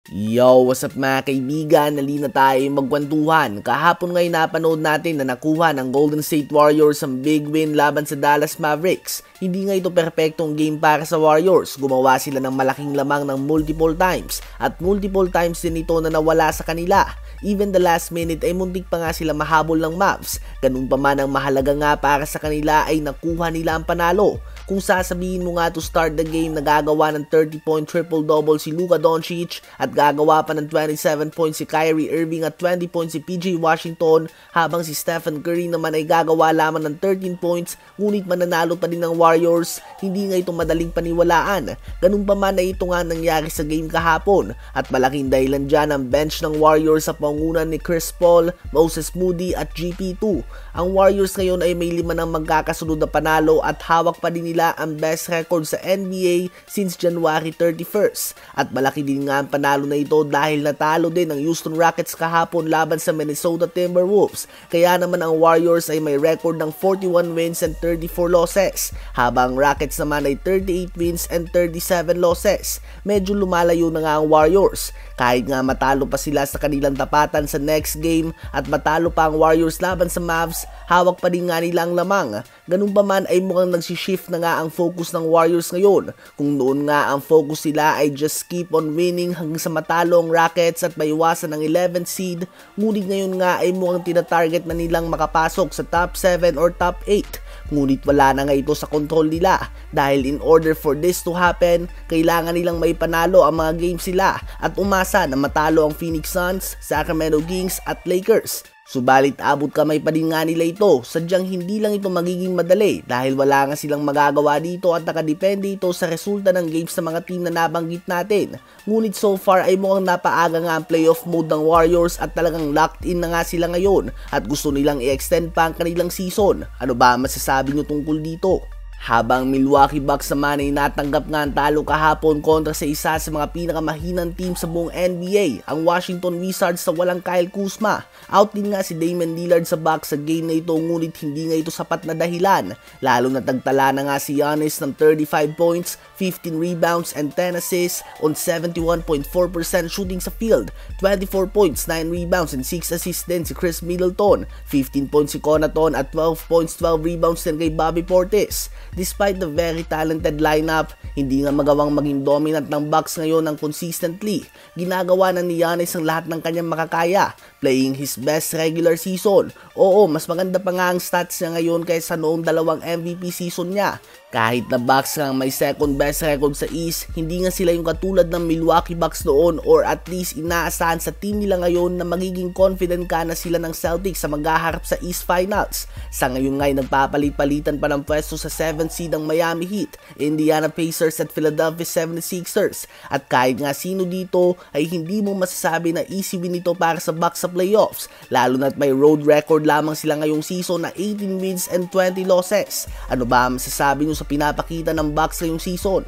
Yo, what's up mga kaibigan? Nalina tayo magkwentuhan. Kahapon ngayon napanood natin na nakuha ng Golden State Warriors ang big win laban sa Dallas Mavericks. Hindi nga ito perpektong game para sa Warriors. Gumawa sila ng malaking lamang ng multiple times at multiple times din ito na nawala sa kanila. Even the last minute ay muntik pa nga sila mahabol ng Mavs. Ganun pa man ang mahalaga nga para sa kanila ay nakuha nila ang panalo. Kung sasabihin mo nga to start the game na gagawa ng 30-point triple-double si Luka Doncic at gagawa pa ng 27 points si Kyrie Irving at 20 points si PJ Washington habang si Stephen Curry naman ay gagawa lamang ng 13 points ngunit mananalo pa din ng Warriors, hindi nga ito madaling paniwalaan. Ganun pa man ay ito nga nangyari sa game kahapon at malaking dahilan dyan ang bench ng Warriors sa pangunan ni Chris Paul, Moses Moody at GP2. Ang Warriors ngayon ay may 5 ng magkakasunod na panalo at hawak pa din nila ang best record sa NBA since January 31st. At malaki din nga ang panalo na ito dahil natalo din ang Houston Rockets kahapon laban sa Minnesota Timberwolves. Kaya naman ang Warriors ay may record ng 41 wins and 34 losses, habang Rockets naman ay 38 wins and 37 losses. Medyo lumalayo na nga ang Warriors. Kahit nga matalo pa sila sa kanilang tapatan sa next game at matalo pa ang Warriors laban sa Mavs, hawak pa din nga nila ang lamang. Ganun pa man ay mukhang nagsishift na nga ang focus ng Warriors ngayon. Kung noon nga ang focus sila ay just keep on winning hanggang sa matalo ang Rockets at maiwasan ng 11th seed, ngunit ngayon nga ay mukhang tinatarget na nilang makapasok sa top 7 or top 8. Ngunit wala na nga ito sa control nila dahil in order for this to happen, kailangan nilang may panalo ang mga games sila at umasa na matalo ang Phoenix Suns, Sacramento Kings at Lakers. Subalit abot kamay pa din nga nila ito, sadyang hindi lang ito magiging madali dahil wala nga silang magagawa dito at nakadepende ito sa resulta ng games sa mga team na nabanggit natin. Ngunit so far ay mukhang napaaga nga ang playoff mode ng Warriors at talagang locked in na nga sila ngayon at gusto nilang i-extend pa ang kanilang season. Ano ba masasabi nyo tungkol dito? Habang Milwaukee Bucks naman ay natanggap nga ang talo kahapon kontra sa isa sa mga pinakamahinang team sa buong NBA, ang Washington Wizards sa walang Kyle Kuzma. Out din nga si Damian Lillard sa Bucks sa game na ito ngunit hindi nga ito sapat na dahilan, lalo na tagtala na nga si Giannis ng 35 points, 15 rebounds and 10 assists on 71.4% shooting sa field, 24 points, 9 rebounds and 6 assists din si Chris Middleton, 15 points si Connaughton at 12 points, 12 rebounds din kay Bobby Portis. Despite the very talented lineup, hindi nga magawang maging dominant ng Bucks ngayon ng consistently. Ginagawa na ni Giannis ang lahat ng kanyang makakaya, playing his best regular season. Oo, mas maganda pa nga ang stats niya ngayon kaysa noong 2 MVP season niya. Kahit na Bucks nga may second best record sa East, hindi nga sila yung katulad ng Milwaukee Bucks noon or at least inaasahan sa team nila ngayon na magiging confident ka na sila ng Celtics sa maghaharap sa East Finals. Sa ngayon nga ay nagpapalit-palitan pa ng pwesto sa 7th seed ang Miami Heat, Indiana Pacers at Philadelphia 76ers. At kahit nga sino dito ay hindi mo masasabi na easy win ito para sa Bucks sa playoffs, lalo na't may road record lamang sila ngayong season na 18 wins and 20 losses. Ano ba masasabi nyo sa pinapakita ng Bucks ngayong season?